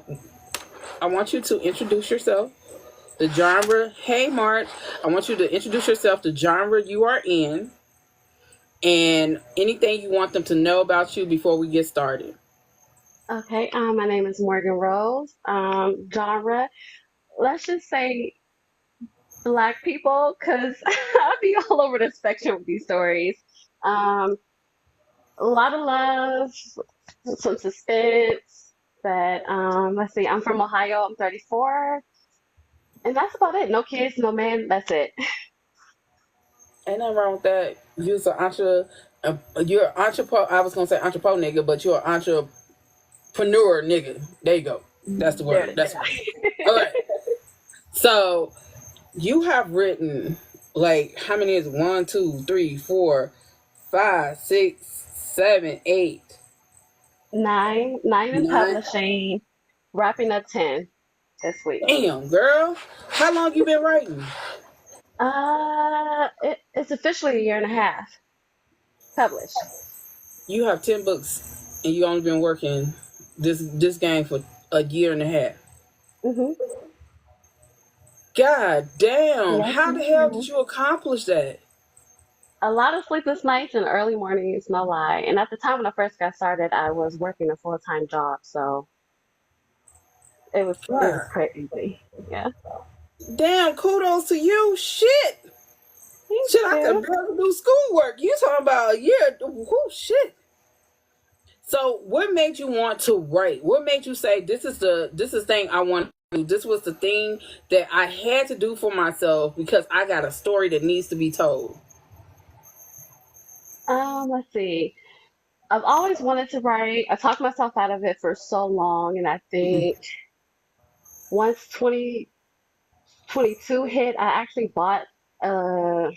Now, I want you to introduce yourself, the genre. Hey, March. I want you to introduce yourself, the genre you are in, and anything you want them to know about you before we get started. Okay, my name is Morgan Rose. Genre, let's just say Black people, because I'll be all over the spectrum with these stories. Um, a lot of love, some suspense, but let's see, I'm from Ohio, I'm 34, and that's about it. No kids, no man, that's it. Ain't nothing wrong with that. You're an entrepreneur. I was gonna say entrepreneur nigga, but you're an entrepreneur nigga. There you go. That's the There word. it That's the word. All is. right. So you have written like how many is it? 1, 2, 3, 4, 5, 6, 7, 8, Nine in 9. publishing, wrapping up 10 this week. Damn, girl. How long you been writing? It's officially a year and a half published. You have 10 books and you only been working this game for a year and a half. Hmm. God damn. Yes, How the hell ma'am. did you accomplish that? A lot of sleepless nights and early mornings, no lie. And at the time when I first got started, I was working a full-time job, so it was God. crazy. Yeah. Damn, kudos to you. Shit. Thank Shit, I could you. barely do schoolwork. You talking about a year. Whoo, shit. So what made you want to write? What made you say this is thing I want to do? This was the thing that I had to do for myself because I got a story that needs to be told. Let's see. I've always wanted to write. I talked myself out of it for so long, and I think once 2022 hit, I actually bought uh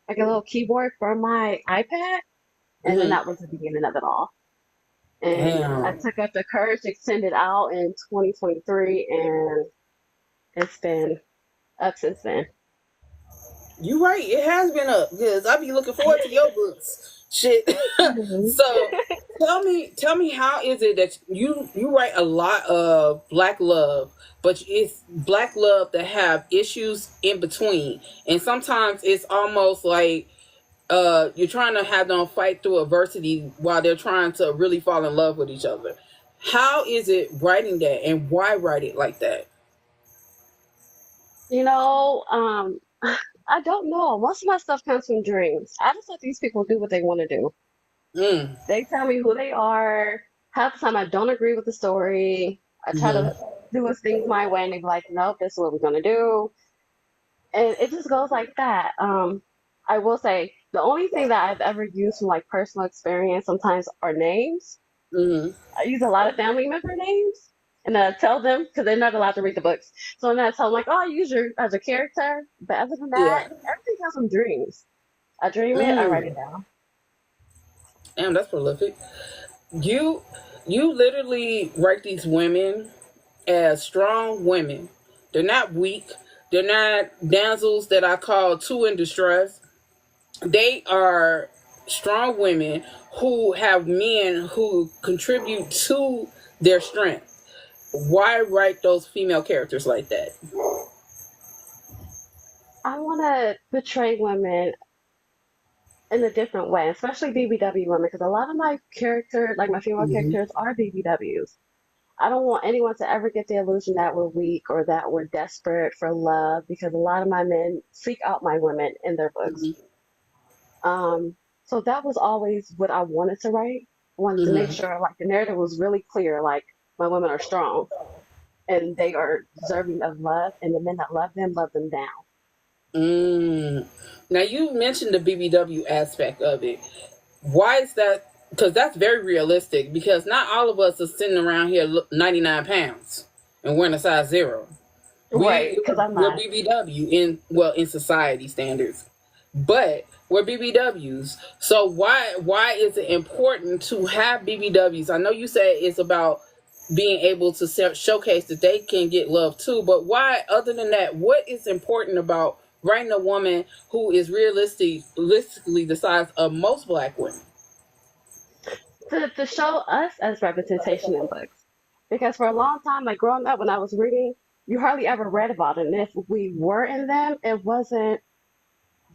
like a little keyboard for my iPad, and then Mm-hmm. that was the beginning of it all. And I Damn. took up the courage to extend it out in 2023, and it's been up since then. You right. It has been up because I be looking forward to your books. Shit. Mhm. So tell me how is it that you write a lot of black love, but it's black love that have issues in between, and sometimes it's almost like you're trying to have them fight through adversity while they're trying to really fall in love with each other. How is it writing that, and why write it like that? You know, I don't know. Most of my stuff comes from dreams. I just let these people do what they want to do. Mm. They tell me who they are. Half the time, I don't agree with the story. I try to Mm-hmm. do things my way, and they be like, "Nope, this is what we're gonna do," and it just goes like that. I will say the only thing that I've ever used from like personal experience sometimes are names. Mm-hmm. I use a lot of family member names, and I tell them because they're not allowed to read the books. So then I tell them like, "Oh, I use your as a character," but other than that, Yeah. everything comes from dreams. I dream it, I write it Mm. down. Damn, that's prolific. You you literally write these women as strong women. They're not weak. They're not damsels that I call two in distress. They are strong women who have men who contribute to their strength. Why write those female characters like that? I want to portray women in a different way, especially BBW women, because a lot of my characters, like my female Mm-hmm. characters, are BBWs. I don't want anyone to ever get the illusion that we're weak or that we're desperate for love, because a lot of my men seek out my women in their books. Mm-hmm. Um, so that was always what I wanted to write. I wanted to make Mm-hmm. sure like the narrative was really clear, like my women are strong and they are deserving of love, and the men that love them down. Mm. Now you mentioned the BBW aspect of it. Why is that? Because that's very realistic. Because not all of us are sitting around here 99 pounds and wearing a size zero. Right, We because I'm we're not. BBW in society standards, but we're BBWs. So why is it important to have BBWs? I know you said it's about being able to showcase that they can get love too, but why? Other than that, what is important about writing a woman who is realistically the size of most black women? To show us as representation in books. Because for a long time, like growing up when I was reading, you hardly ever read about it. And if we were in them, it wasn't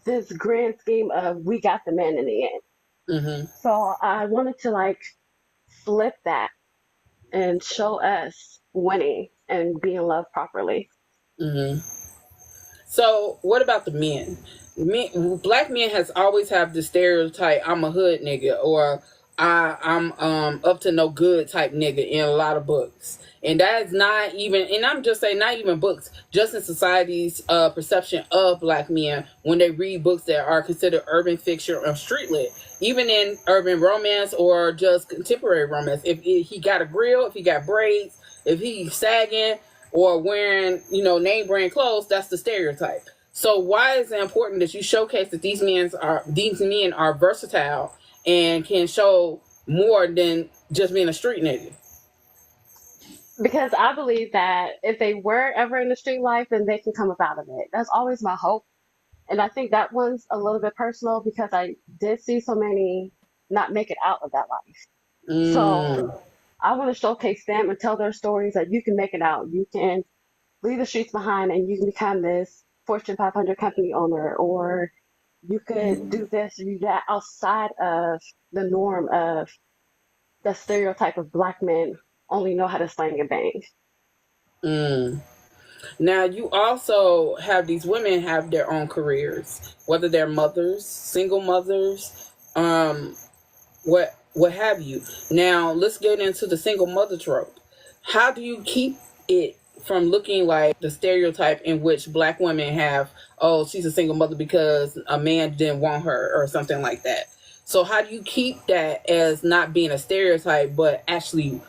this grand scheme of we got the man in the end. Mm-hmm. So I wanted to like flip that and show us winning and being loved properly. Mm-hmm. So what about the men? Black men has always have the stereotype I'm a hood nigga or I'm up to no good type nigga in a lot of books. And that is not even, and I'm just saying not even books, just in society's perception of black men when they read books that are considered urban fiction or street lit. Even in urban romance or just contemporary romance, if he got a grill, if he got braids, if he's sagging, or wearing, name brand clothes, that's the stereotype. So why is it important that you showcase that these men are versatile and can show more than just being a street nigga? Because I believe that if they were ever in the street life, then they can come up out of it. That's always my hope. And I think that one's a little bit personal because I did see so many not make it out of that life. Mm, So I want to showcase them and tell their stories that you can make it out. You can leave the streets behind and you can become this Fortune 500 company owner, or you could do this or do that outside of the norm of the stereotype of black men only know how to slang and bang. mm. Now you also have these women have their own careers, whether they're mothers, single mothers, what have you. Now let's get into the single mother trope. How do you keep it from looking like the stereotype in which black women have, oh, she's a single mother because a man didn't want her or something like that? So how do you keep that as not being a stereotype but actually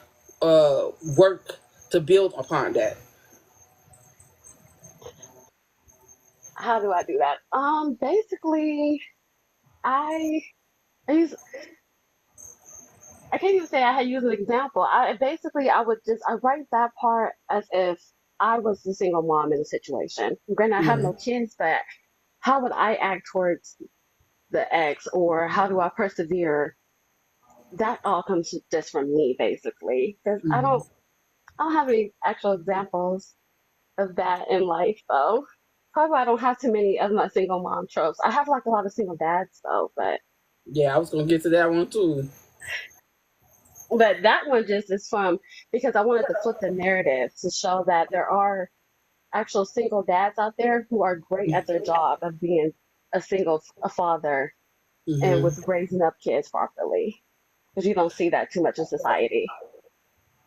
work to build upon that? How do I do that? Basically, I I use I can't even say I had used an example. I would just I write that part as if I was the single mom in the situation. Granted, I have no Mm-hmm. kids, but how would I act towards the ex, or how do I persevere? That all comes just from me, basically, because Mm-hmm. I don't have any actual examples of that in life, though. Probably why I don't have too many of my single mom tropes. I have like a lot of single dads, though, Yeah, I was gonna get to that one too. but that one just is from because I wanted to flip the narrative to show that there are actual single dads out there who are great at their job of being a father and with Mm-hmm. raising up kids properly. Because you don't see that too much in society.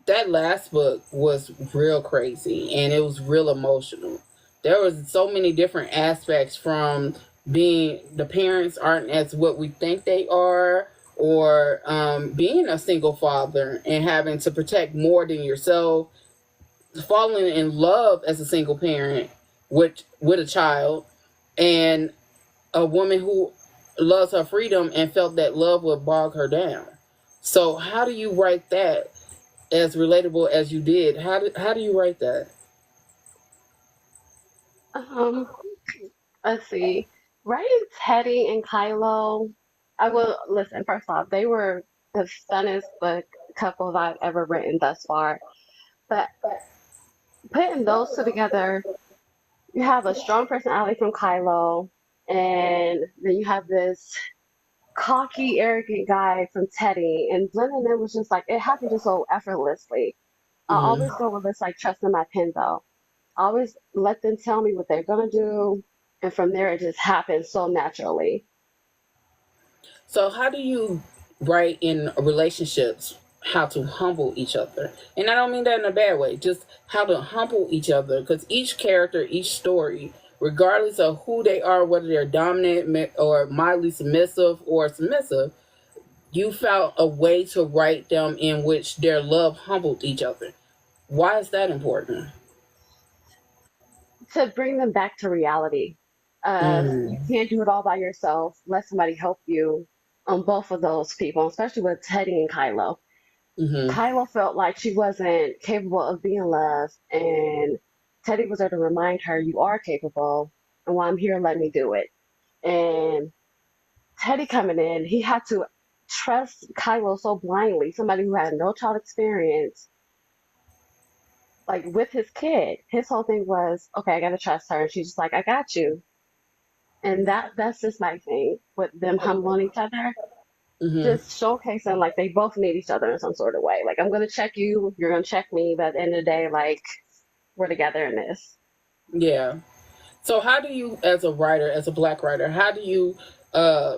That last book was real crazy and it was real emotional. There was so many different aspects from being the parents aren't as what we think they are, or being a single father and having to protect more than yourself, falling in love as a single parent with a child, and a woman who loves her freedom and felt that love would bog her down. So how do you write that as relatable as you did? How do you write that? Um, let's see. Writing Teddy and Kylo, I will listen. First off, they were the funnest book couples I've ever written thus far. But putting those two together, you have a strong personality from Kylo, and then you have this cocky, arrogant guy from Teddy, and blending them was just like it happened just so effortlessly. I always Hmm. go with this like trusting my pen though. I always let them tell me what they're gonna do, and from there it just happens so naturally. So how do you write in relationships how to humble each other? And I don't mean that in a bad way, just how to humble each other, because each character, each story, regardless of who they are, whether they're dominant or mildly submissive or submissive, you found a way to write them in which their love humbled each other. Why is that important? To bring them back to reality. You Mm. can't do it all by yourself. Let somebody help you on both of those people, especially with Teddy and Kylo. Mm-hmm. Kylo felt like she wasn't capable of being loved, and Teddy was there to remind her, "You are capable, and while I'm here, let me do it." And Teddy coming in, he had to trust Kylo so blindly, somebody who had no child experience, like with his kid. His whole thing was, okay, I gotta trust her. And she's just like, I got you. And that's just my thing with them humbling each other. Hmm. Just showcasing like they both need each other in some sort of way. Like I'm gonna check you, you're gonna check me, but at the end of the day, like we're together in this. Yeah. So how do you, as a writer, as a black writer, how do you uh,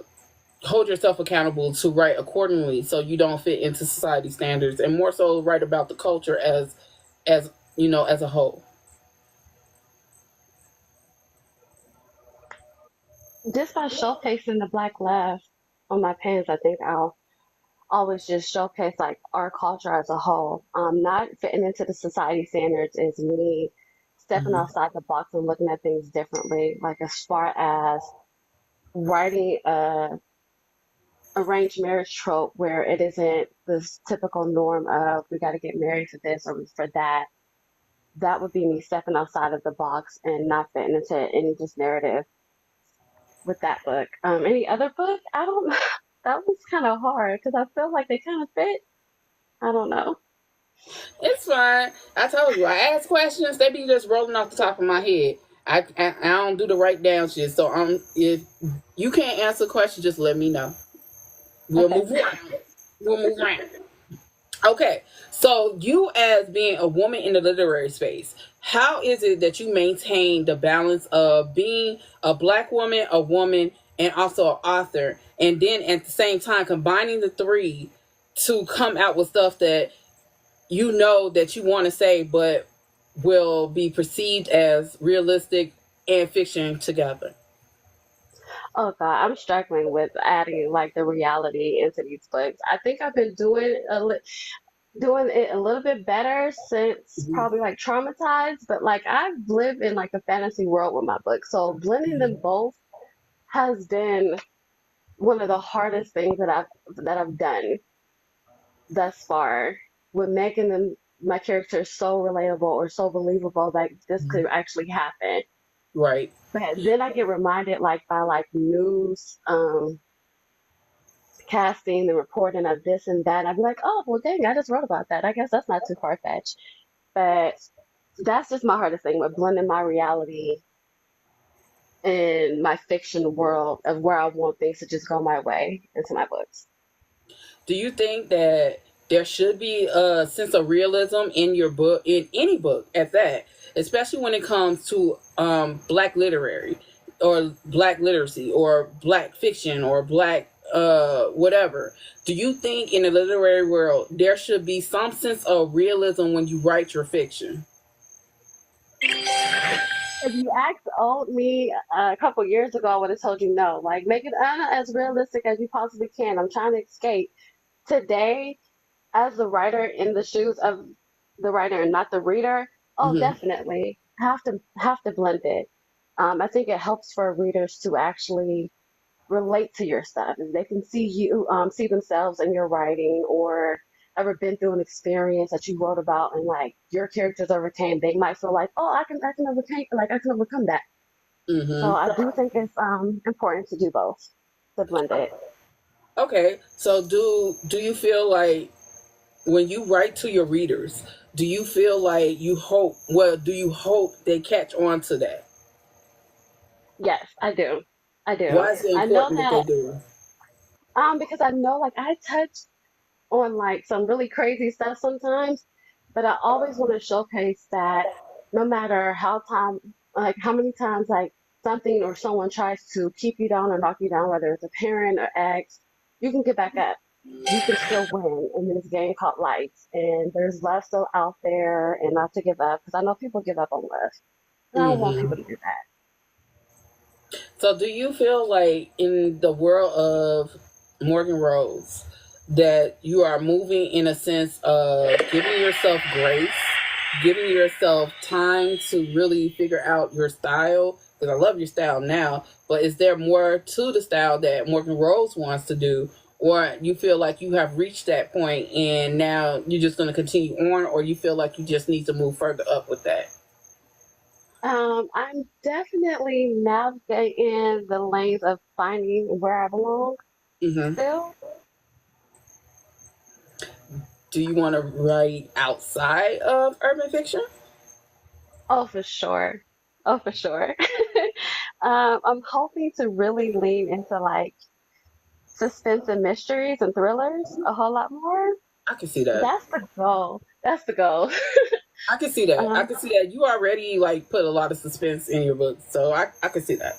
hold yourself accountable to write accordingly so you don't fit into society standards and more so write about the culture as you know, as a whole? Just by showcasing the black left on my pens, I think I'll always just showcase like our culture as a whole. Not fitting into the society standards is me stepping Hmm. outside the box and looking at things differently. Like as far as writing a arranged marriage trope where it isn't this typical norm of we got to get married for this or for that. That would be me stepping outside of the box and not fitting into any just narrative with that book. Any other book? I don't know. That was kind of hard because I feel like they kind of fit. I don't know. It's fine. I told you, I ask questions, they be just rolling off the top of my head. I don't do the write down shit. So if you can't answer a question, just let me know. We'll Okay. move around. We'll move around. Okay, so you as being a woman in the literary space, how is it that you maintain the balance of being a black woman, a woman, and also an author, and then at the same time combining the three to come out with stuff that you know that you want to say, but will be perceived as realistic and fiction together? Oh God, I'm struggling with adding like the reality into these books. I think I've been doing it a little bit better since Mhm. probably like traumatized, but like I've lived in like a fantasy world with my books. So blending them both has been one of the hardest things that I've done thus far with making them my characters so relatable or so believable that this could actually happen. Right. But then I get reminded like by like news casting and reporting of this and that. I'd be like, oh well dang, I just wrote about that. I guess that's not too far fetched. But that's just my hardest thing with blending my reality and my fiction world of where I want things to just go my way into my books. Do you think that there should be a sense of realism in your book, in any book at that, especially when it comes to black literary or black literacy or black fiction or black whatever? Do you think in the literary world there should be some sense of realism when you write your fiction? If you asked old me a couple years ago, I would have told you no. Like, make it as realistic as you possibly can. I'm trying to escape. Today, as the writer in the shoes of the writer and not the reader, oh, Hmm. definitely have to blend it. I think it helps for readers to actually relate to your stuff. If they can see you, see themselves in your writing, or ever been through an experience that you wrote about, and like your characters overcame, they might feel like, oh, I can overcome, like I can overcome that. So Hmm. I do think it's important to do both, to blend it. Okay, so do you feel like when you write to your readers, do you feel like you hope, well, do you hope they catch on to that? Yes, I do. I do. Why is it I know important that they that do? because I know like I touch on like some really crazy stuff sometimes, but I always want to showcase that no matter like how many times like something or someone tries to keep you down or knock you down, whether it's a parent or ex, you can get back up. You can still win in this game called life, and there's love still out there, and not to give up because I know people give up on love. And I don't want Hmm. people to do that. So do you feel like in the world of Morgan Rose that you are moving in a sense of giving yourself grace, giving yourself time to really figure out your style? Because I love your style now, but is there more to the style that Morgan Rose wants to do? Or you feel like you have reached that point and now you're just going to continue on, or you feel like you just need to move further up with that? I'm definitely navigating the lanes of finding where I belong Hmm. still. Do you want to write outside of urban fiction? Oh, for sure. Oh, for sure. I'm hoping to really lean into like suspense and mysteries and thrillers a whole lot more. I can see that. That's the goal. That's the goal. I can see that. I Um, can see that. You already like put a lot of suspense in your book, so I can see that.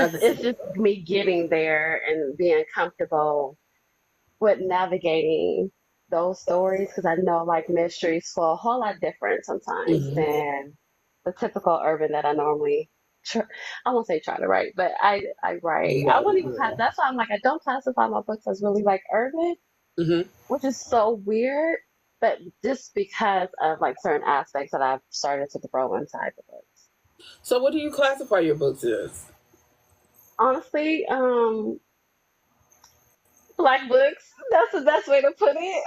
I can see it's that. just me getting there and being comfortable with navigating those stories because I know like mysteries flow a whole lot different sometimes Hmm. than the typical urban that I normally tr I won't say try to write, but I write. I Yeah, wouldn't even class. yeah. That's why I'm like I don't classify my books as really like urban, Hmm. which is so weird. But just because of like certain aspects that I've started to throw inside the books. So, what do you classify your books as? Honestly, black books. That's the best way to put it.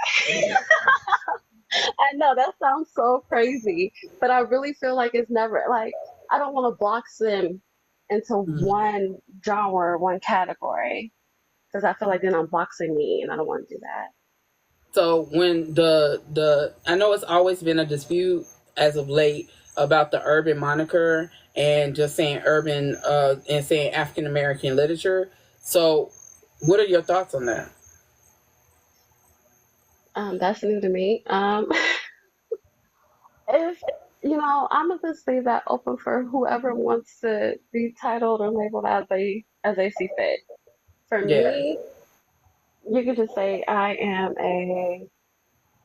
I know that sounds so crazy, but I really feel like it's never like I don't want to box them into Mhm. one genre, one category, because I feel like then I'm boxing me, and I don't want to do that. So when the I know it's always been a dispute as of late about the urban moniker and just saying urban and saying African American literature. So what are your thoughts on that? That's new to me. If I'm gonna just leave that open for whoever wants to be titled or labeled as they see fit. For Yeah. me, you could just say I am a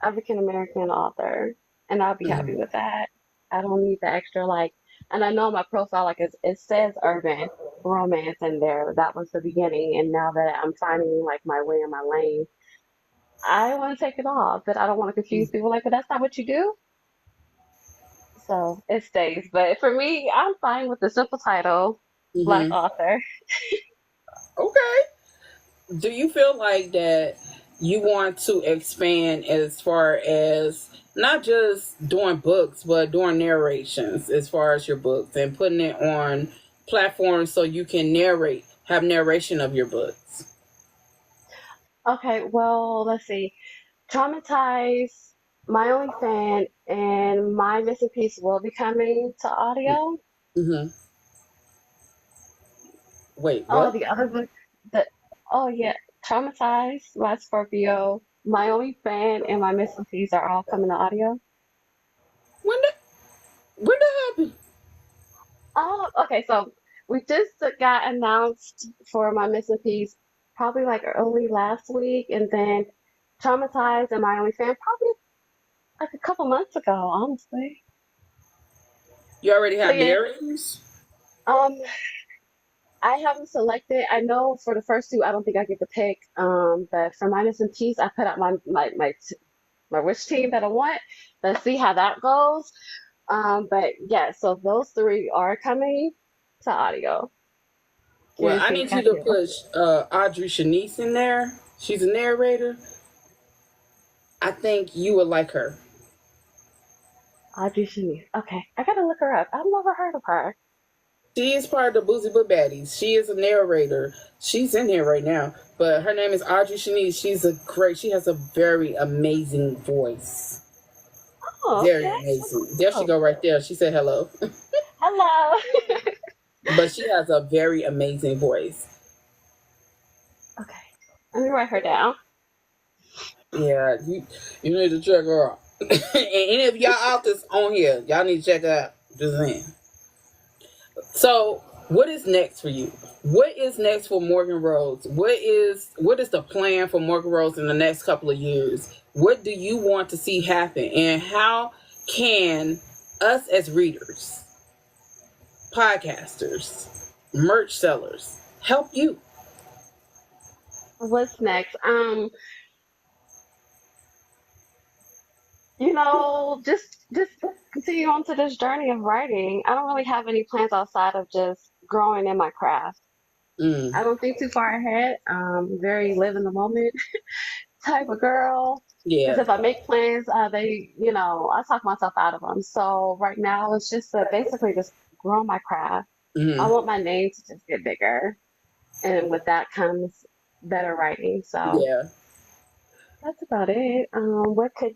African American author, and I'll be happy Hmm. with that. I don't need the extra like, and I know my profile like it says urban romance in there. That was the beginning, and now that I'm finding like my way in my lane, I want to take it off, but I don't want to confuse people. Like, but that's not what you do. So it stays. But for me, I'm fine with the simple title, Black Hmm. author. Okay. Do you feel like that you want to expand as far as not just doing books, but doing narrations as far as your books and putting it on platforms so you can have narration of your books? Okay, well, let's see. Traumatized, My Only Fan, and My Missing Piece will be coming to audio. Hmm. Wait, Oh, what? the other book, the oh yeah, Traumatized by Scorpio, My Only Fan, and My Missing Piece are all coming to audio. When that when that happened? Oh, okay, so we just got announced for My Missing Piece probably like early last week, and then Traumatized and My Only Fan probably like a couple months ago, honestly. You already So have yeah, narrators? um, I haven't selected. I know for the first two, I don't think I get to pick. But for Minus and Peace, I put out my wish team that I want. Let's see how that goes. But yeah, so those three are coming to audio. Well, Curious I to see need you how to you. put Audrey Shanice in there. She's a narrator. I think you would like her. Audrey Shanice. Okay, I gotta look her up. I've never heard of her. She is part of the Boozy Book Baddies. She is a narrator. She's in here right now. But her name is Audrey Shanice. She has a very amazing voice. Oh, Very okay. amazing. There she Oh, go right there. She said hello. hello. But she has a very amazing voice. Okay, let me write her down. Yeah, you need to check her out. And any of y'all out that's on here, y'all need to check her out. Just saying. So, what is next for you? What is next for Morgan Rose? What is the plan for Morgan Rose in the next couple of years? What do you want to see happen, and how can us as readers, podcasters, merch sellers help you? What's next? Just continue on to this journey of writing. I don't really have any plans outside of just growing in my craft. Mm, I don't think too far ahead. Very live in the moment type of girl. Because yeah. if I make plans, I talk myself out of them. So right now, it's just basically just grow my craft. I Mm, want my name to just get bigger, and with that comes better writing. So yeah. that's about it. What could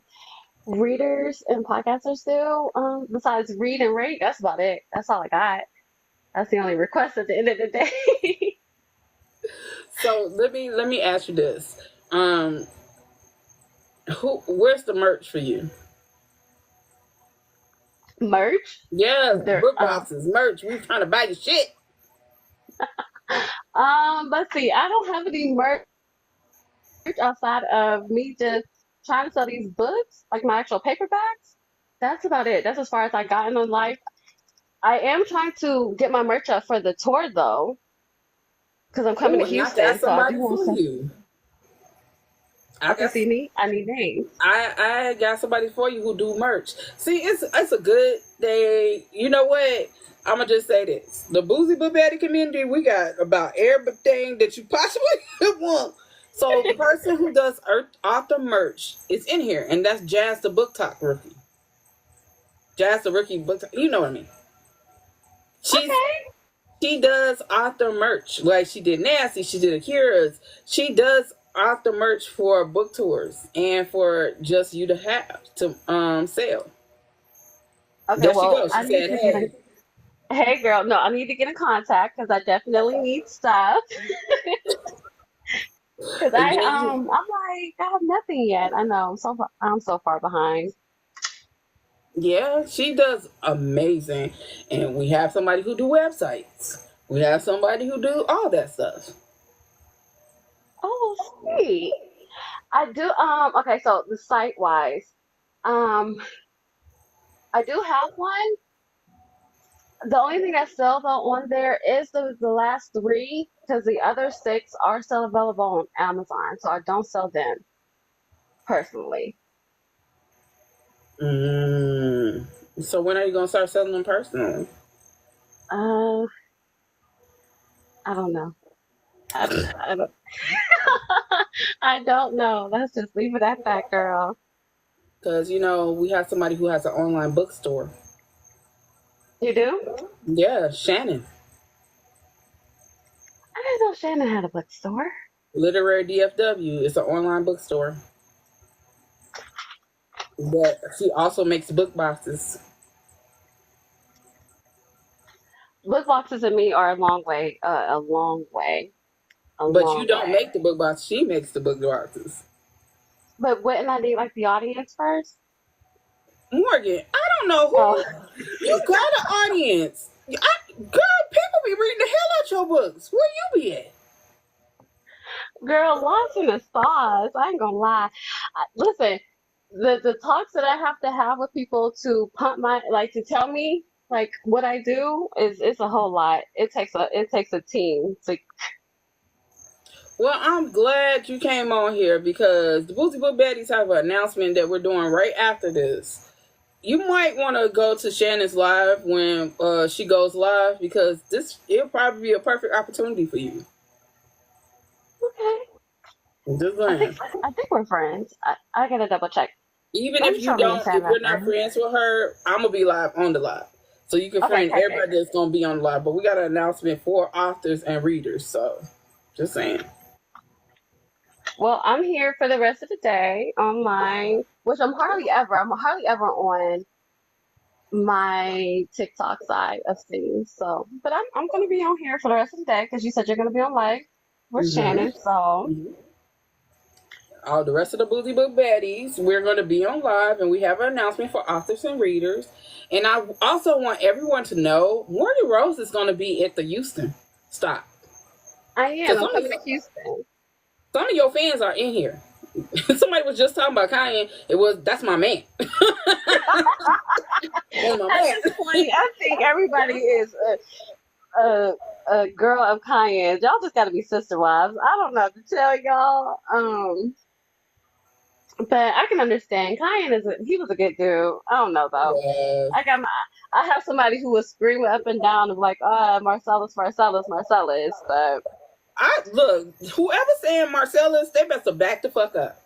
readers and podcasters do. Besides read and rate, that's about it. That's all I got. That's the only request at the end of the day. So let me ask you this. Um, where's the merch for you? Merch. Yeah, There. book boxes, merch. We trying to buy your shit. Let's see. I don't have any merch outside of me just trying to sell these books, like my actual paperbacks. That's about it. That's as far as I gotten in life. I am trying to get my merch up for the tour though, because I'm coming Oh, to and I got Houston, so I do somebody want for some. you. I Okay, got see me? I need names. I got somebody for you who do merch. See, it's a good thing. You know what? I'm gonna just say this: the Boozy Book Baddie community, we got about everything that you possibly could want. So the person who does author merch is in here, and that's Jazz the Booktalk rookie. Jazz the rookie book. You know what I mean? She's Okay. she does author merch. Like she did Nasty, she did Akira's. She does author merch for book tours and for just you to have to sell. Okay, There she well, goes. She I need said, to get a. "Hey, Hey, girl, no, I need to get in contact because I definitely need stuff. Because and then I'm like, I have nothing yet. I know, I'm so far behind. yeah, she does amazing." And we have somebody who do websites. We have somebody who do all that stuff. Oh, sweet. I do, okay, so the site wise, um, I do have one. The only thing that's still though on there is the last three because the other six are still available on Amazon. So I don't sell them personally. Mm. So when are you gonna start selling them personally? Uh, I don't know. I don't, I don't know. Let's just leave it at that, girl. Because we have somebody who has an online bookstore. You do? Yeah, Shannon. I didn't know Shannon had a bookstore. Literary DFW is an online bookstore. But she also makes book boxes. Book boxes and me are a long way, a long way, a But you long don't way. make the book box. She makes the book boxes. But wouldn't I need like the audience first? Morgan, I don't know Oh, who you got an audience. Girl, people be reading the hell out your books. Where you be at? girl, lots in the sauce. I ain't gonna lie. Listen, the talks that I have to have with people to pump my like to tell me like what I do is it's a whole lot. It takes a team to. Well, I'm glad you came on here because the Boozy Book Baddies have an announcement that we're doing right after this. You might want to go to Shannon's live when she goes live because it'll probably be a perfect opportunity for you. Okay, Just I think saying. I think we're friends. I gotta double check. Even Let if me you show me and don't, if Shannon are you're not friends. friends with her, I'm gonna be live on the live, so you can Okay, friend perfect. everybody that's gonna be on the live. But we got an announcement for authors and readers, so just saying. Well, I'm here for the rest of the day online, which I'm hardly ever on my TikTok side of things. So, but I'm gonna be on here for the rest of the day because you said you're gonna be on live with Mm-hmm. Shannon. So, Mm-hmm. All the rest of the Boozy Book Baddies, we're going to be on live, and we have an announcement for authors and readers. And I also want everyone to know Morgan Rose is going to be at the Houston stop I am. because I'm coming to Houston. some of your fans are in here. Somebody was just talking about Kanye. That's my man. That's my At this man. point, I think everybody is a, a girl of Kanye. Y'all just got to be sister wives. I don't know what to tell y'all. But I can understand. Kanye he was a good dude. I don't know though. Yeah. I got my, I have somebody who was screaming up and down of like, Marcellus, Marcellus, Marcellus. But I look. Whoever saying Marcellus, they better back the fuck up.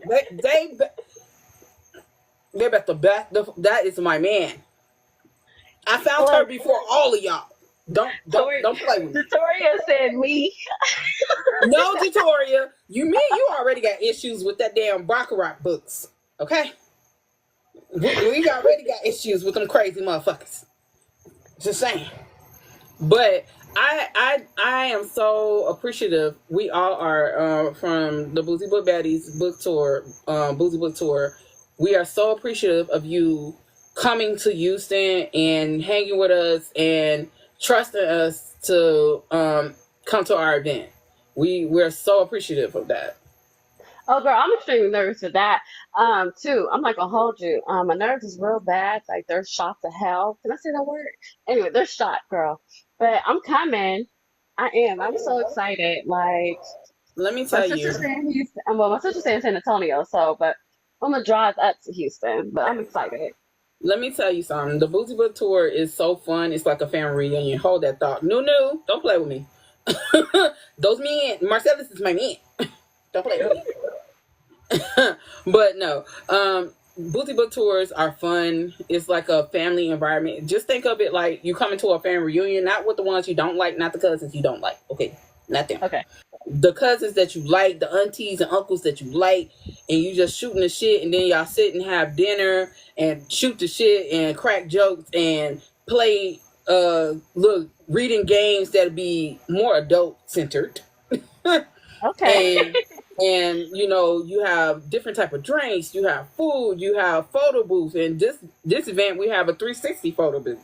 They they they better back the. That is my man. I found her look, before all of y'all. Don't don't Tori, don't play with me. Victoria said me. No, Victoria, you already got issues with that damn Baccarat books. Okay, we already got issues with them crazy motherfuckers. Just saying. But I am so appreciative. We all are from the Boozy Book Baddies book tour, Boozy Book Tour. We are so appreciative of you coming to Houston and hanging with us and trusting us to come to our event. We're so appreciative of that. Oh, girl, I'm extremely nervous for that. Too. I'm not gonna hold you. My nerves is real bad. Like they're shot to hell. Can I say that word? Anyway, they're shot, girl. But I'm coming. I am. I'm so excited. Like Let me my tell sister's you. staying in Houston. Well, my sister's staying in San Antonio. So, but I'm gonna drive up to Houston. But I'm excited. Let me tell you something. The Boozy Book Tour is so fun. It's like a family reunion. Hold that thought. No, no, don't play with me. Those men, Marcellus is my man. Don't play with me. But no, Boozy Book Tours are fun. It's like a family environment. Just think of it like you come into a family reunion, not with the ones you don't like, not the cousins you don't like. Okay, not them. Okay. The cousins that you like, the aunties and uncles that you like, and you just shooting the shit, and then y'all sit and have dinner and shoot the shit and crack jokes and play look reading games that'll be more adult centered. Okay. and you know, you have different type of drinks, you have food, you have photo booths, and this event we have a 360 photo booth.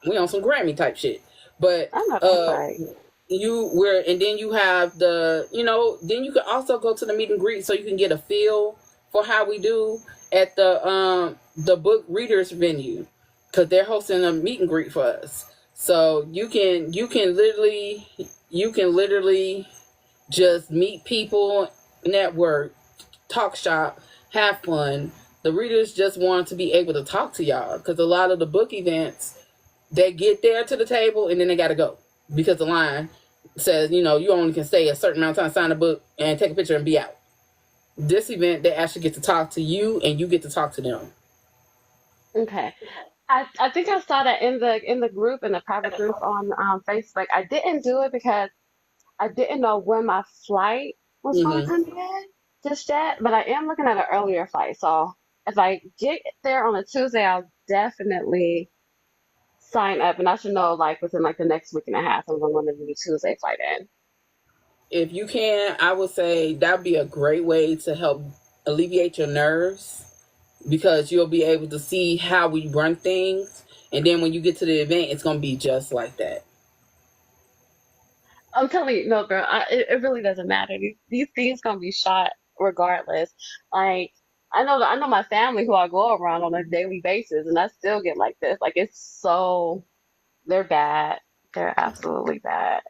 We on some Grammy type shit. But I know that's right. and then you have the, you know, then you can also go to the meet and greet so you can get a feel for how we do at the book readers venue, because they're hosting a meet and greet for us. So you can literally just meet people, network, talk shop, have fun. The readers just want to be able to talk to y'all, because a lot of the book events, they get there to the table and then they got to go because the line says, you know, you only can stay a certain amount of time, sign a book, and take a picture and be out. This event, they actually get to talk to you and you get to talk to them. Okay. I think I saw that in the group in the private group on Facebook. I didn't do it because I didn't know when my flight was going to Hmm. come in just yet, but I am looking at an earlier flight. So if I get there on a Tuesday, I'll definitely sign up, and I should know like within like the next week and a half if I'm going to do the Tuesday flight in. If you can, I would say that would be a great way to help alleviate your nerves, because you'll be able to see how we run things. And then when you get to the event, it's going to be just like that. I'm telling you, no, girl, it really doesn't matter. These things gonna be shot regardless. Like I know my family who I go around on a daily basis, and I still get like this. Like it's so they're bad. They're absolutely bad.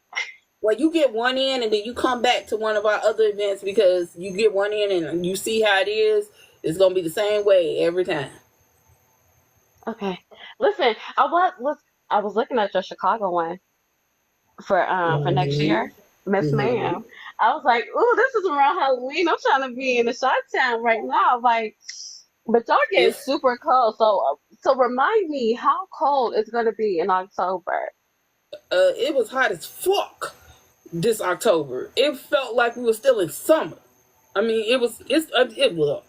Well, you get one in and then you come back to one of our other events, because you get one in and you see how it is. It's going to be the same way every time. Okay, listen, I was looking at your Chicago one for next Hmm. year, Miss Hmm. Ma'am. I was like, ooh, this is around Halloween. I'm trying to be in the Shot Town right now. Like, but y'all getting It's super cold. So remind me how cold it's gonna be in October. it was hot as fuck this October. It felt like we were still in summer. I mean, it was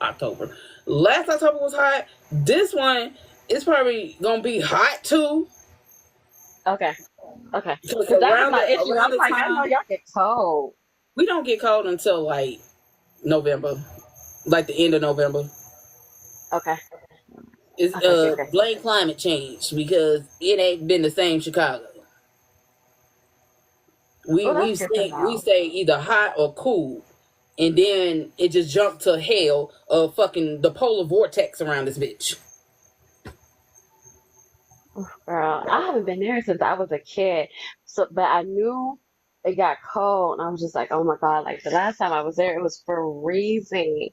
October. Last October was hot. This one is probably gonna be hot too. Okay, okay. Because Because that was my issue. around I'm the like, I know time y'all get cold. we don't get cold until like November, like the end of November. Okay, It's okay, okay, okay. blame climate change, because it ain't been the same Chicago. We Well, we that's good to stay we know. stay either hot or cool, and then it just jumped to hell of fucking the polar vortex around this bitch. Girl, I haven't been there since I was a kid. So, but I knew it got cold, and I was just like, oh my God, like the last time I was there, it was freezing.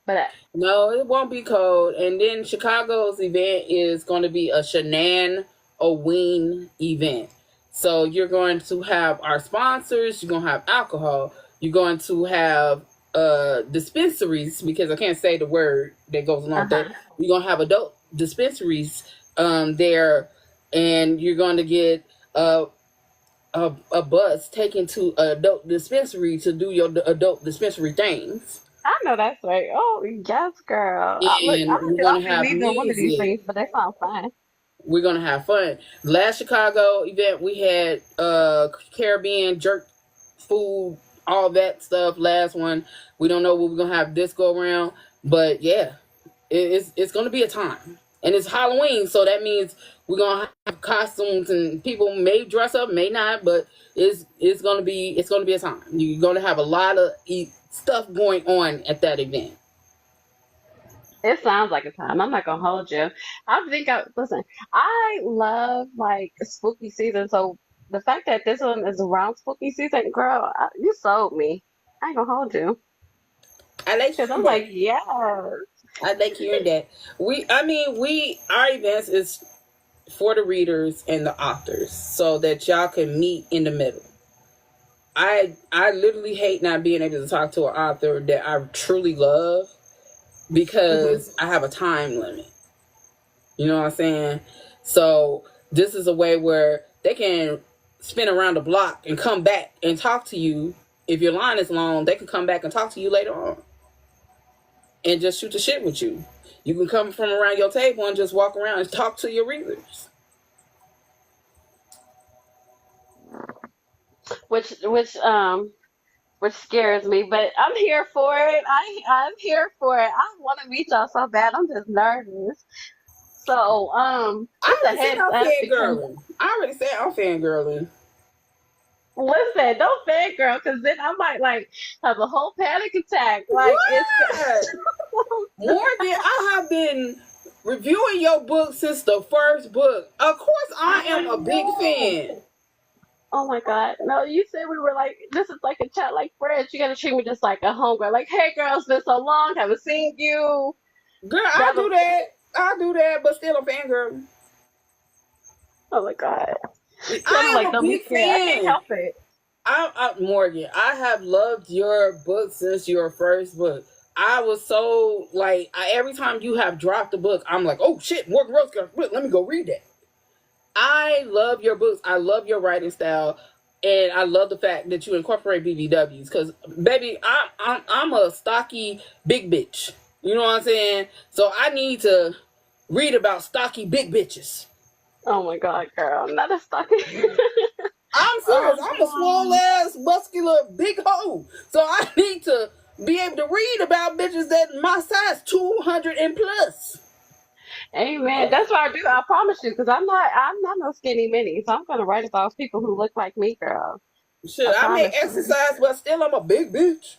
But No, it won't be cold. And then Chicago's event is going to be a Shanann Oween event. So you're going to have our sponsors. You're going to have alcohol. You're going to have dispensaries, because I can't say the word that goes along with that. uh-huh. You're going to have adult dispensaries there, and you're going to get a bus taken to adult dispensary to do your adult dispensary things. I know that's right. Oh, yes, girl. Look, And we're I'll gonna do have neither one of these music. things, but they sound fun. We're gonna have fun. Last Chicago event, we had Caribbean jerk food, all that stuff. Last one, we don't know what we're gonna have this go around, but yeah, it's gonna be a time, and it's Halloween, so that means we're gonna have costumes, and people may dress up, may not, but it's gonna be a time. You're gonna have a lot of stuff going on at that event. It sounds like a time. I'm not gonna hold you. Listen, I love like spooky season, so the fact that this one is around spooky season, girl, you sold me. I ain't gonna hold you. I like Cause I'm hearing that. like, yes. I like hearing that. Our events is for the readers and the authors so that y'all can meet in the middle. I literally hate not being able to talk to an author that I truly love Hmm. because I have a time limit. You know what I'm saying? So this is a way where they can spin around the block and come back and talk to you. If your line is long, they can come back and talk to you later on and just shoot the shit with you. You can come from around your table and just walk around and talk to your readers. Which which scares me, but I'm here for it. I'm here for it. I want to meet y'all so bad. I'm just nervous. So, I just a already said heads I'm up because fangirling. I already said I'm fangirling. listen, don't fangirl, because then I might like have a whole panic attack. Like it's What? Morgan, I have been reviewing your book since the first book. Of course, I I am a big know. fan. Oh my God. No, you said we were like, this is like a chat like friends. You gotta treat me just like a homegirl. Like, hey girl, it's been so long, haven't seen you. Girl, I That do was, that. I do that, but still a fangirl. oh my God. Tell them I am like, a don't be big scared. I can't fan. help it. Morgan, I have loved your book since your first book. I was so like, every time you have dropped a book, I'm like, oh shit, Morgan Rose got a book. Let me go read that. I love your books. I love your writing style, and I love the fact that you incorporate BBWs. Because, baby, I'm a stocky big bitch. You know what I'm saying? So I need to read about stocky big bitches. Oh my God, girl. I'm not a stalker. I'm serious. Oh I'm a small God. ass, muscular, big hoe. So I need to be able to read about bitches that my size 200 and plus. Amen. That's what I do. I promise you, because I'm not no skinny mini. So I'm gonna write about people who look like me, girl. I Shit, I may promise you. exercise, but still I'm a big bitch.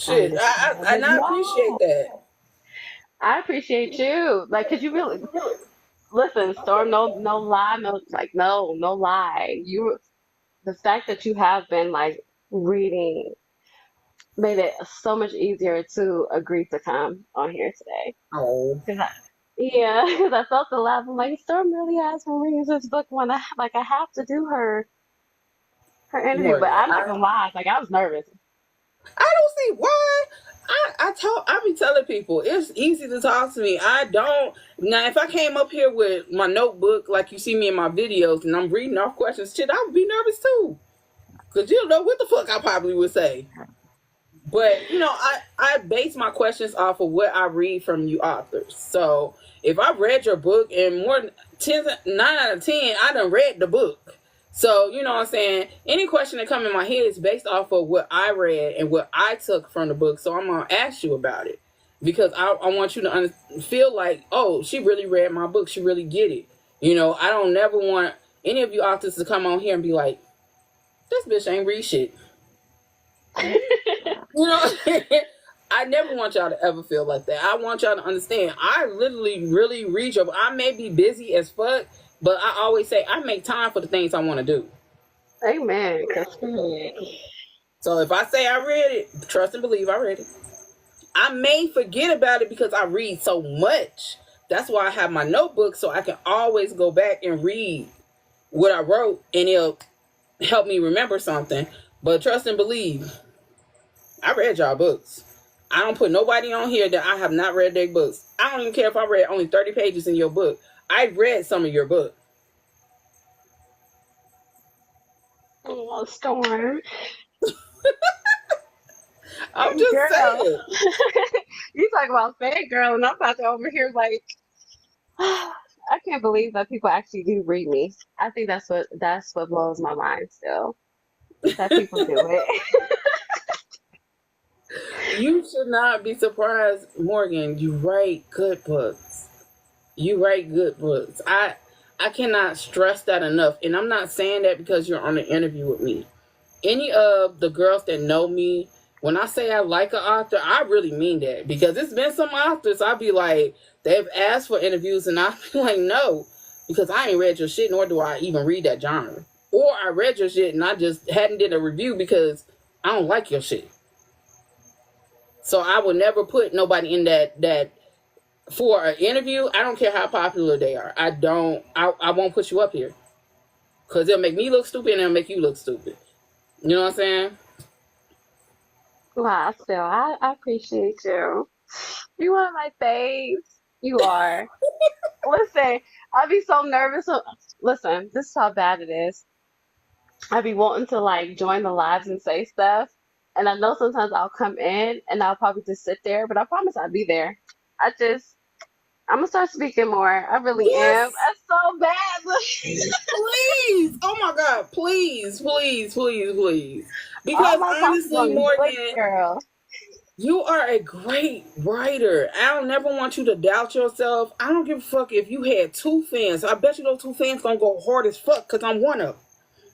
I Shit, understand. and But I appreciate no, that. I appreciate you. Like, cause you really listen, Storm. No lie. No lie. The fact that you have been like reading made it so much easier to agree to come on here today. Oh, Cause yeah, because I felt the laugh. I'm like, Storm really has been reading this book when I have to do her interview. But Morgan, I'm not gonna lie, like I was nervous. I don't see why. I be telling people it's easy to talk to me. I don't now if I came up here with my notebook like you see me in my videos and I'm reading off questions, shit, I would be nervous too. Cause you don't know what the fuck I probably would say. But I base my questions off of what I read from you authors. So if I read your book and more than 9 out of 10, I done read the book. So you know what I'm saying. Any question that come in my head is based off of what I read and what I took from the book. So I'm gonna ask you about it because I want you to feel like, oh, she really read my book. She really get it. I don't never want any of you authors to come on here and be like, this bitch ain't read shit. You know, I never want y'all to ever feel like that. I want y'all to understand. I literally really read your. I may be busy as fuck, but I always say I make time for the things I want to do. Amen. Cause period. So if I say I read it, trust and believe I read it. I may forget about it because I read so much. That's why I have my notebook so I can always go back and read what I wrote, and it'll help me remember something. But trust and believe, I read y'all books. I don't put nobody on here that I have not read their books. I don't even care if I read only 30 pages in your book. I read some of your book. Oh, Storm. I'm just Girl, saying. you talk about fangirl, and I'm about to over here like, I can't believe that people actually do read me. I think that's what blows my mind still, that people do it. You should not be surprised, Morgan. You write good books. You write good books. I cannot stress that enough. And I'm not saying that because you're on an interview with me. Any of the girls that know me, when I say I like an author, I really mean that. Because it's been some authors, I'll be like, they've asked for interviews, and I'll be like, no. Because I ain't read your shit, nor do I even read that genre. Or I read your shit and I just hadn't did a review because I don't like your shit. So I would never put nobody in that for an interview. I don't care how popular they are. I won't put you up here because it'll make me look stupid and it'll make you look stupid. You know what I'm saying? Wow, still, I appreciate you. You one of my faves. You are. Listen, I'd be so nervous. Listen, this is how bad it is. I'd be wanting to like join the lives and say stuff. And I know sometimes I'll come in and I'll probably just sit there, but I promise I'll be there. I just, I'm gonna start speaking more. I really am. Yes, That's so bad. please. Oh my God, please, please, please, please. All Because my focus honestly, on is books, Morgan, girl. you are a great writer. I don't never want you to doubt yourself. I don't give a fuck if you had two fans. I bet you those two fans gonna go hard as fuck because I'm one of them.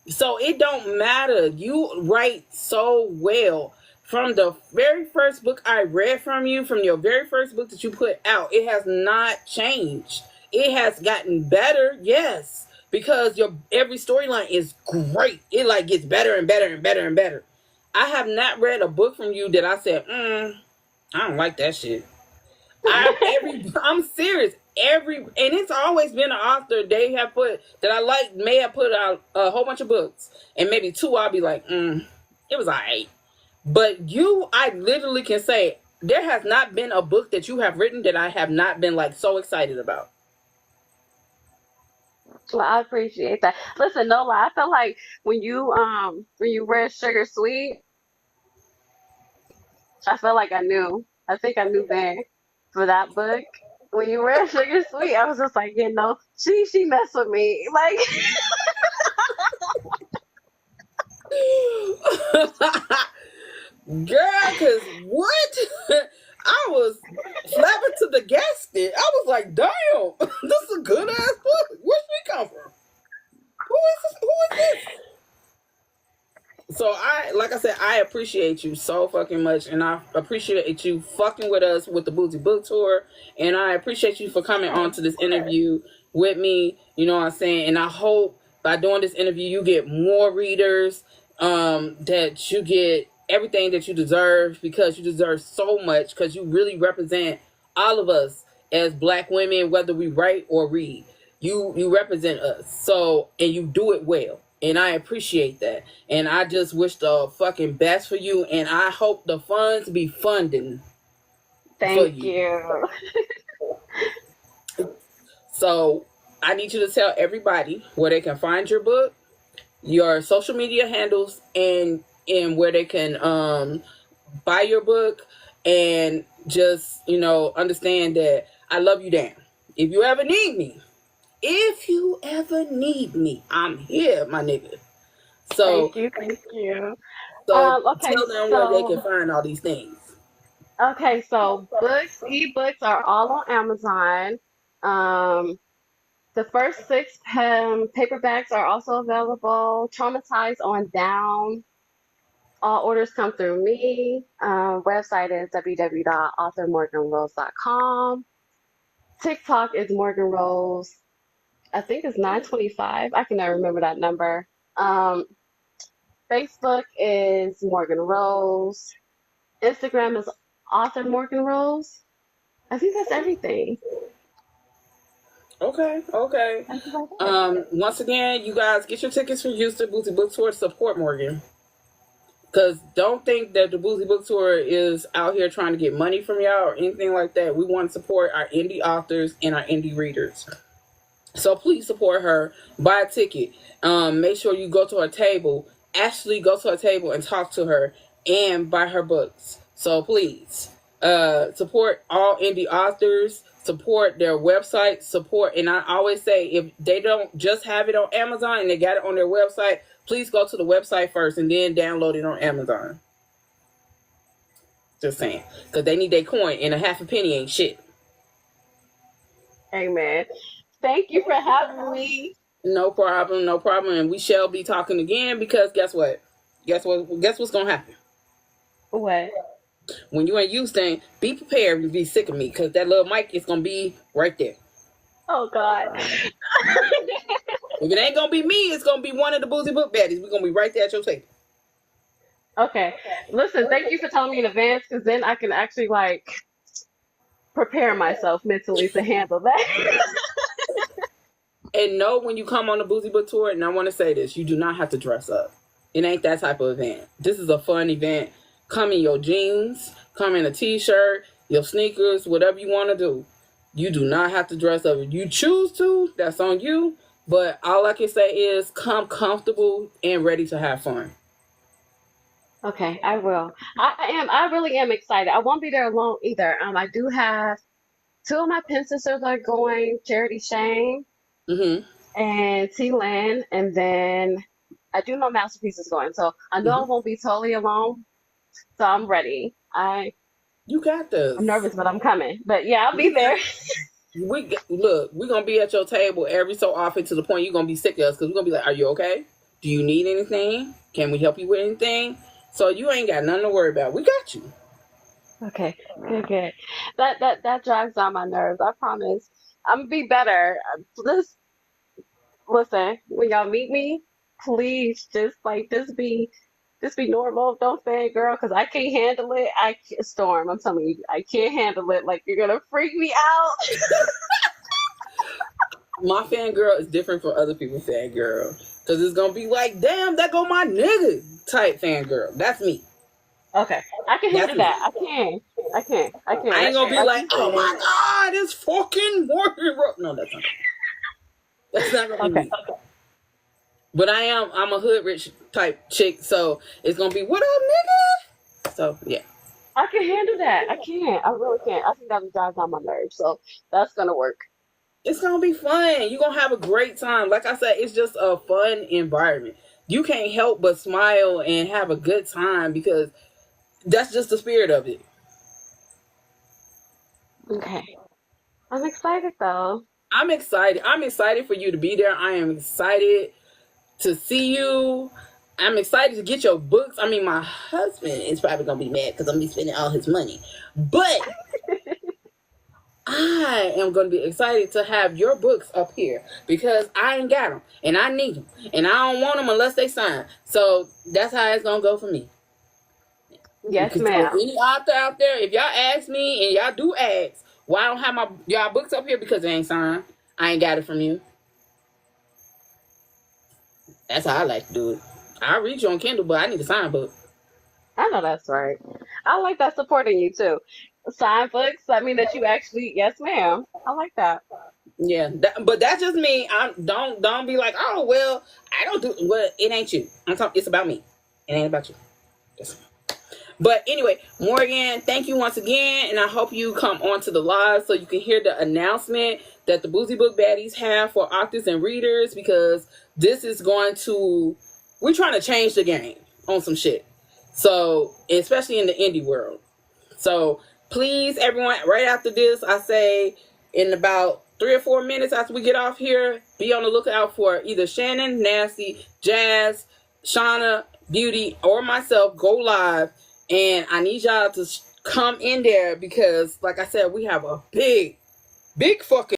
So it don't matter. You write so well. From the very first book I read from you, from your very first book that you put out, it has not changed. It has gotten better, yes, because your every storyline is great. It like gets better and better and better and better. I have not read a book from you that I said, I don't like that shit. I'm serious. And it's always been an author they have put that I like may have put out a whole bunch of books, and maybe two I'll be like, it was alright. But you, I literally can say there has not been a book that you have written that I have not been like so excited about. Well, I appreciate that. Listen, no lie. I felt like when you read Sugar Sweet, I felt like I knew. I think I knew then for that book. When you read Sugar Sweet, I was just like, she messed with me. Like, Girl, cause what? I was flapping to the gasket. I was like, damn, this is a good ass book. Where'd she come from? Who is this? Who is this? So like I said, I appreciate you so fucking much, and I appreciate you fucking with us with the Boozy Book Tour, and I appreciate you for coming on of to this course. interview with me. You know what I'm saying? And I hope by doing this interview, you get more readers, that you get everything that you deserve because you deserve so much because you really represent all of us as Black women, whether we write or read. You represent us, so and you do it well. And I appreciate that. And I just wish the fucking best for you. And I hope the funds be funding for Thank you. you. So I need you to tell everybody where they can find your book, your social media handles, and where they can buy your book, and just understand that I love you down. If you ever need me, I'm here, my nigga. So Thank you. Thank you. So Okay, tell them where they can so find all these things. books, ebooks are all on Amazon. Um, the first six paperbacks are also available. Traumatized on down. All orders come through me. Website is www.authormorganrose.com. TikTok is Morgan Rose. I think it's 925. I can never remember that number. Um, Facebook is Morgan Rose. Instagram is author Morgan Rose. I think that's everything. Okay, okay. That's about it. Once again, you guys get your tickets for Houston Boozy Book Tour. Support Morgan. Because don't think that the Boozy Book Tour is out here trying to get money from y'all or anything like that. We want to support our indie authors and our indie readers. So please support her. Buy a ticket. Make sure you go to her table. Actually go to her table and talk to her. and buy her books. So please support all indie authors, support their website, support. And I always say, if they don't just have it on Amazon and they got it on their website, please go to the website first and then download it on Amazon. Just saying, because they need their coin, and a half a penny ain't shit. Amen. Thank you for having me. No problem, no problem. And we shall be talking again, because guess what? Guess what's gonna happen? What? When you in Houston, be prepared to be sick of me, because that little mic is gonna be right there. Oh God. If it ain't gonna be me, it's gonna be one of the Boozy Book Baddies. We're gonna be right there at your table. Okay. Listen, thank you for telling me in advance, because then I can actually like prepare myself mentally to handle that. And know when you come on the Boozy Book Tour, and I want to say this, you do not have to dress up. It ain't that type of event. This is a fun event. Come in your jeans, come in a t-shirt, your sneakers, whatever you want to do. You do not have to dress up. If you choose to, that's on you. But all I can say is come comfortable and ready to have fun. Okay, I will. I really am excited. I won't be there alone either. I do have two of my pen sisters are going, Charity Shane and T Lynn, and then I do know Masterpiece is going. So I know I won't be totally alone. So I'm ready. You got this. I'm nervous, but I'm coming. But yeah, I'll be there. We're gonna be at your table every so often, to the point you're gonna be sick of us, because we're gonna be like, are you okay? Do you need anything? Can we help you with anything? So you ain't got nothing to worry about. We got you. Okay, good. That drags down my nerves. I promise. I'm gonna be better. Listen, when y'all meet me, please just be normal. Don't say it, girl, because I can't handle it. Storm, I'm telling you, I can't handle it. Like, you're gonna freak me out. My fangirl is different from other people's fangirl, because it's gonna be like, damn, that go my nigga type fangirl. That's me. Okay, I can handle that. I can. I ain't gonna be like, oh my God, it's fucking Morgan Road. No, that's not. That's not gonna be me. Okay. But I'm a hood rich type chick, so it's gonna be, what up, nigga? So yeah. I can handle that. I can. I really can. I think that would drive down my nerves. So that's gonna work. It's gonna be fun. You're gonna have a great time. Like I said, it's just a fun environment. You can't help but smile and have a good time, because that's just the spirit of it. Okay. I'm excited though. I'm excited. I'm excited for you to be there. I am excited to see you. I'm excited to get your books. I mean, my husband is probably gonna be mad because I'm gonna be spending all his money, but I am gonna be excited to have your books up here, because I ain't got them and I need them, and I don't want them unless they sign. So that's how it's gonna go for me. Yes, ma'am. Any author out there, if y'all ask me, and y'all do ask, why I don't have y'all books up here, because they ain't signed. I ain't got it from you. That's how I like to do it. I'll read you on Kindle, but I need a signed book. I know that's right. I like that supporting you too. Sign books, I mean that you actually, yes, ma'am. I like that. Yeah, but that's just me. Don't be like, oh well, I don't do well. It ain't you. I'm talking. It's about me. It ain't about you. But anyway, Morgan, thank you once again, and I hope you come onto the live so you can hear the announcement that the Boozy Book Baddies have for authors and readers, because this is we're trying to change the game on some shit. So, especially in the indie world. So, please, everyone, right after this, I say in about 3 or 4 minutes after we get off here, be on the lookout for either Shannon, Nasty, Jazz, Shauna, Beauty, or myself go live. And I need y'all to come in there, because, like I said, we have a big fucking